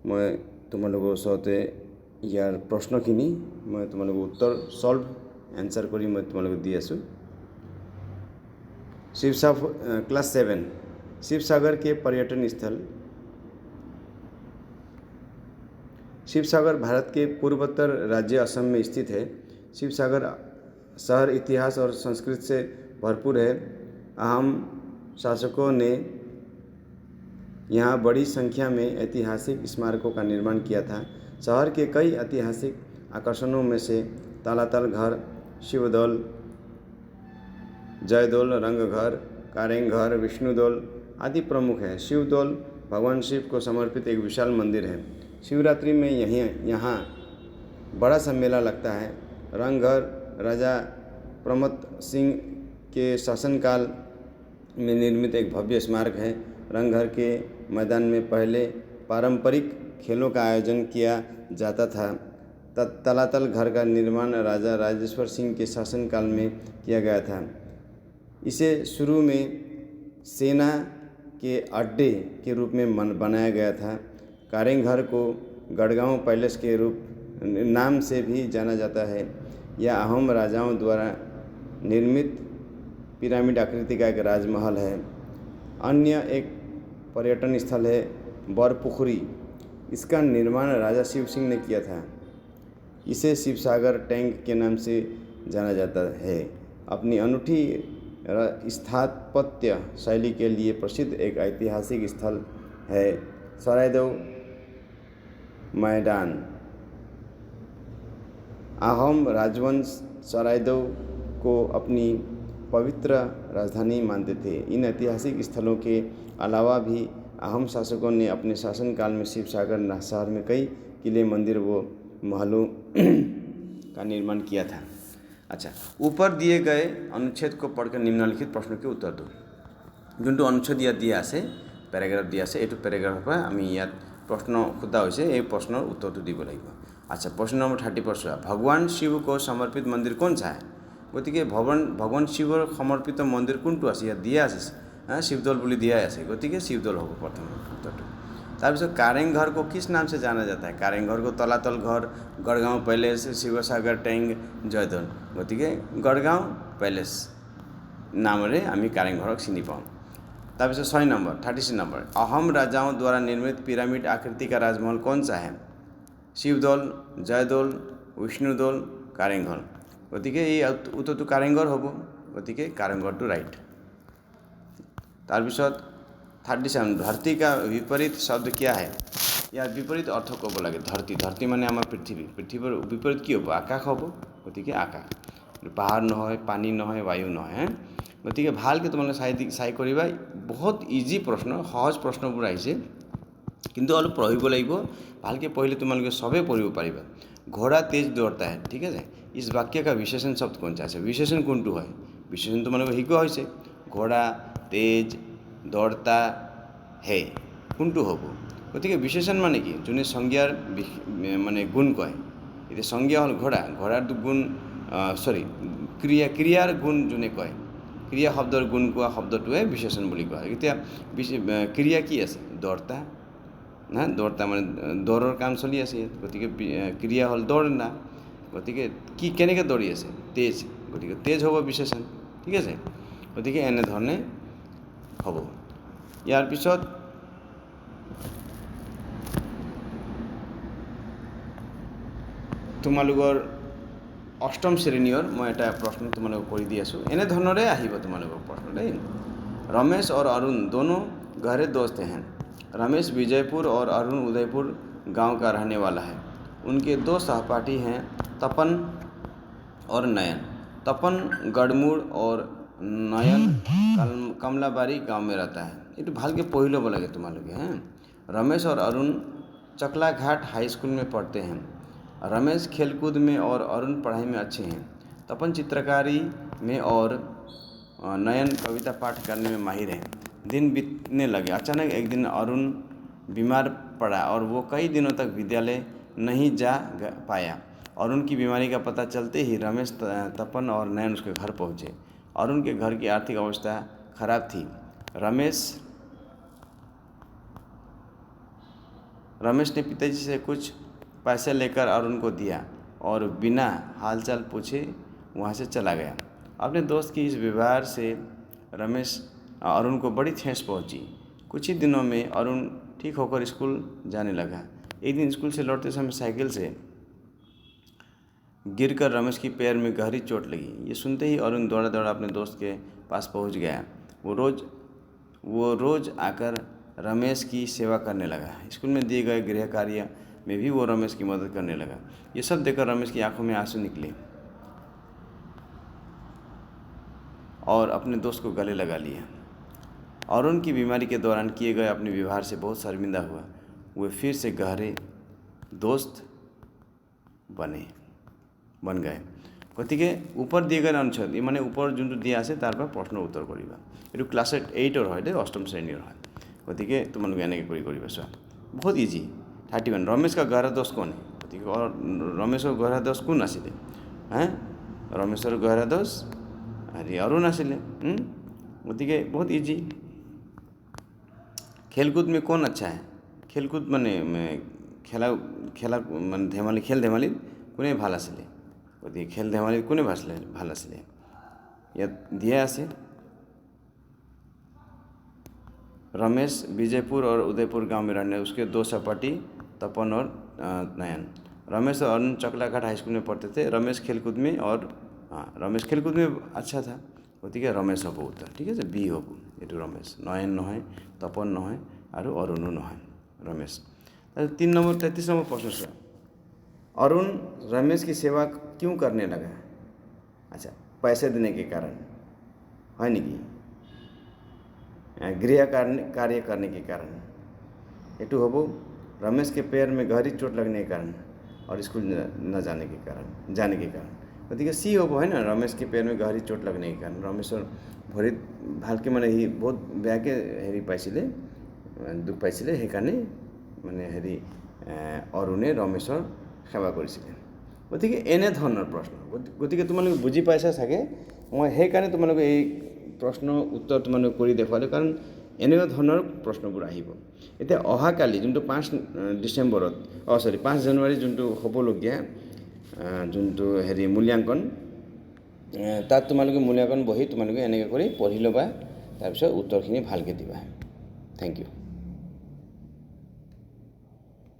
मैं तुम्हारे सते यार प्रश्नखिनि मैं तुम्हारे उत्तर सल्व एन्सार करी मैं तुम्हारे दी आसो। क्लास 7 शिवसागर के पर्यटन स्थल। शिवसागर भारत के पूर्वोत्तर राज्य असम में स्थित है। शिवसागर शहर इतिहास और संस्कृति से भरपूर है। अहम शासकों ने यहाँ बड़ी संख्या में ऐतिहासिक स्मारकों का निर्माण किया था। शहर के कई ऐतिहासिक आकर्षणों में से तलातल घर, शिवदौल, जयदौल, रंगघर, कारेंघर, विष्णुदौल आदि प्रमुख है। शिवदौल भगवान शिव को समर्पित एक विशाल मंदिर है। शिवरात्रि में यहाँ बड़ा सा मेला लगता है। रंगघर राजा प्रमथ सिंह के शासनकाल में निर्मित एक भव्य स्मारक है। रंगघर के मैदान में पहले पारंपरिक खेलों का आयोजन किया जाता था। तलातल घर का निर्माण राजा राजेश्वर सिंह के शासनकाल में किया गया था। इसे शुरू में सेना के अड्डे के रूप में बनाया गया था। कारेंघर को गढ़गांव पैलेस के रूप नाम से भी जाना जाता है। यह अहोम राजाओं द्वारा निर्मित पिरामिड आकृति का एक राजमहल है। अन्य एक पर्यटन स्थल है बरपुखरी। इसका निर्माण राजा शिव सिंह ने किया था। इसे शिवसागर टैंक के नाम से जाना जाता है। अपनी अनूठी स्थापत्य शैली के लिए प्रसिद्ध एक ऐतिहासिक स्थल है सरायदेव मैदान। अहोम राजवंश सरायदेव को अपनी पवित्र राजधानी मानते थे। इन ऐतिहासिक स्थलों के अलावा भी अहोम शासकों ने अपने शासनकाल में शिवसागर शहर में कई किले, मंदिर व महलों का निर्माण किया था। अच्छा, ऊपर दिए गए अनुच्छेद को पढ़कर निम्नलिखित प्रश्नों के उत्तर दो। যোনটো অনুচ্ছেদ ইয়াত দিয়া আছে, প্যারাগ্রাফ দিয়া আছে, এইটো প্যারাগ্রাফৰ পৰা আমি ইয়াত প্ৰশ্ন সোধা হৈছে, এই প্ৰশ্নৰ উত্তৰটো দিব লাগিব। আচ্ছা, প্ৰশ্ন নম্বৰ 30 ভগৱান শিৱ को समर्पित मन्दिर কোন सा है? গতিকে ভগৱান শিৱৰ সমৰ্পিত মন্দিৰ কোনটো আছে ইয়াত দিয়া আছে, शिवदौल বুলি দিয়া আছে, গতিকে शिवदौल হ'ব প্ৰথম উত্তৰটো। তাৰপিছত कारेंघर को किस नाम से जाना जाता है? कारेंघर को तलातल घर, गढ़गांव पैलेस, शिवसागर टैंक, जयदौल, गतिके गढ़गांव पैलेस नामरे आमी कारेंघरक चिनि पाऊँ। তাৰপিছত 36 নম্বৰ अहोम राजाओं द्वारा निर्मित पिरामिड आकृति का राजमहल कौन सा है? शिवदौल, जयदौल, विष्णुदौल, कारेंघर, गतिके এই উত্তৰটো कारेंघर হ'ব, गतिके कारेंघरটো राइट। তাৰপিছত 37 धरती का विपरीत शब्द क्या है? यार विपरीत अर्थ कब लगे। धरती माने आमार पृथ्वी, पृथ्वीर विपरीत कि हम आकाश हम, गति आकाश, पहाड़ नहय, पानी नहय, वायु नहय। गति भालके तुम्हारे चाई करिबा। बहुत इजी प्रश्न, सहज प्रश्नबोर आइছে, किन्तु अलप पढ़िब লাগিব। भालके पढ़िले तुम्हारे सबे पढ़िब पारिबा। घोड़ा तेज दौड़ता है, ठीक है। इस वाक्य का विशेषण शब्द कौन सा है? विशेषण कोनटो है? विशेषण तुम्हारे शिकोৱা হৈছে। घोड़ा तेज दौड़ता है कोनटो हब? गति विशेषण माने कि जोने संज्ञार माने गुण कय। ये संज्ञा हल घोड़ा, घोड़ार गुण सरी क्रियार गुण जोने कय, क्रिया शब्दर गुण कोৱা शब्दটোৱে विशेषण বুলি কয়। এতিয়া क्रिया কি আছে? दौड़ता ना, दौड़ता माने दौड़र काम चलि আছে। गतिके क्रिया हल दौड़ना। गतिके कि केनेके दौड़ी আছে? तेज, गतिके तेज हब विशेषण, ठीक আছে। गतिके এনেধৰণে हब। यार पिছত তোমালোকৰ অষ্টম শ্ৰেণীৰ মই এটা প্ৰশ্ন তোমালোকক কৰি দি আছোঁ। এনেধৰণৰে আহিব তোমালোকৰ প্ৰশ্ন দেই। रमेश और अरुण दोनों गहरे दोस्त हैं। रमेश विजयपुर और अरुण उदयपुर गांव का रहने वाला है। उनके दो सहपाठी हैं तपन और नयन। तपन गढ़मुड़ और नयन कमलाबारी गांव में रहता है। ये तो भाल के पहले बोला गया तुम्हारे हैं। रमेश और अरुण चकलाघाट हाई स्कूल में पढ़ते हैं। रमेश खेलकूद में और अरुण पढ़ाई में अच्छे हैं। तपन चित्रकारी में और नयन कविता पाठ करने में माहिर हैं। दिन बीतने लगे। अचानक एक दिन अरुण बीमार पड़ा और वो कई दिनों तक विद्यालय नहीं जा पाया। अरुण की बीमारी का पता चलते ही रमेश, तपन और नयन उसके घर पहुँचे। अरुण के घर की आर्थिक अवस्था खराब थी। रमेश ने पिताजी से कुछ पैसे लेकर अरुण को दिया और बिना हालचाल पूछे वहाँ से चला गया। अपने दोस्त की इस व्यवहार से अरुण को बड़ी ठेस पहुँची। कुछ ही दिनों में अरुण ठीक होकर स्कूल जाने लगा। एक दिन स्कूल से लौटते समय साइकिल से गिरकर रमेश की पैर में गहरी चोट लगी। ये सुनते ही अरुण दौड़ा दौड़ा अपने दोस्त के पास पहुंच गया। वो रोज़ आकर रमेश की सेवा करने लगा। स्कूल में दिए गए गृह कार्य में भी वो रमेश की मदद करने लगा। ये सब देखकर रमेश की आंखों में आंसू निकले और अपने दोस्त को गले लगा लिया। अरुण की बीमारी के दौरान किए गए अपने व्यवहार से बहुत शर्मिंदा हुआ। वे फिर से गहरे दोस्त बन गए। गति ऊपर दिए गए अनुच्छेद माने ऊपर जो दिया আছে तार पर प्रश्न उत्तर करिबा एटू क्लास 8 হয় दे अष्टम श्रेणी হয়। गति तुम लोग एने करिबा सो बहुत इजी 31 रमेश का गहरा दोष कौन है गति और रमेश का गहरा दोष कौन आसिले हैं रमेश गहरा दोष अरे अरुण आसिले गति बहुत इजी। खेलकूद में कौन अच्छा है खेलकूद माने खेला माने धেমালি खेल धেমালি कोने ভাল आसिले गति खेल धেমালি कोने ভাল आसिले यात दिया आसे रमेश विजयपुर और उदयपुर गांव में रहने उसके दो सहपाठी तपन और नयन। रमेश और अरुण चकलाघाट हाई स्कूल में पढ़ते थे। रमेश खेलकूद में और रमेश खेलकूद में अच्छा था गति के रमेश हम उत्तर ठीक है बी हम ये रमेश नयन नहय तपन नहय और अरुणो नहय रमेश। 33 नंबर प्रश्न अरुण रमेश की सेवा क्यों करने लगा। अच्छा पैसे देने के कारण है नहीं गृह कार्य करने के कारण एटू हबो रमेश के पैर में गहरी चोट लगने के कारण और स्कूल न जाने के कारण गति सी हबो है ना रमेश के पैर में गहरी चोट लगने के कारण रमेशर भरी भालके माने ही बहुत बेयाके हेरी पाइছিলে दुख पाइছিলে সেইকাৰণে माने हेरी अरुणे रमेशर सेवा কৰিছিলে। গতিকে এনে ধৰণৰ প্ৰশ্ন গতিকে তোমালোকে বুজি পাইছা চাগে মই সেইকাৰণে তোমালোকে এই প্ৰশ্ন উত্তৰ তোমালোকে কৰি দেখুৱালোঁ কাৰণ এনেকুৱা ধৰণৰ প্ৰশ্নবোৰ আহিব। এতিয়া অহাকালি যোনটো 5 ডিচেম্বৰত 5 জানুৱাৰী যোনটো হ'বলগীয়া যোনটো হেৰি মূল্যাংকন তাত তোমালোকে মূল্যাংকন বহি তোমালোকে এনেকৈ কৰি পঢ়ি ল'বা তাৰপিছত উত্তৰখিনি ভালকৈ দিবা। Thank you.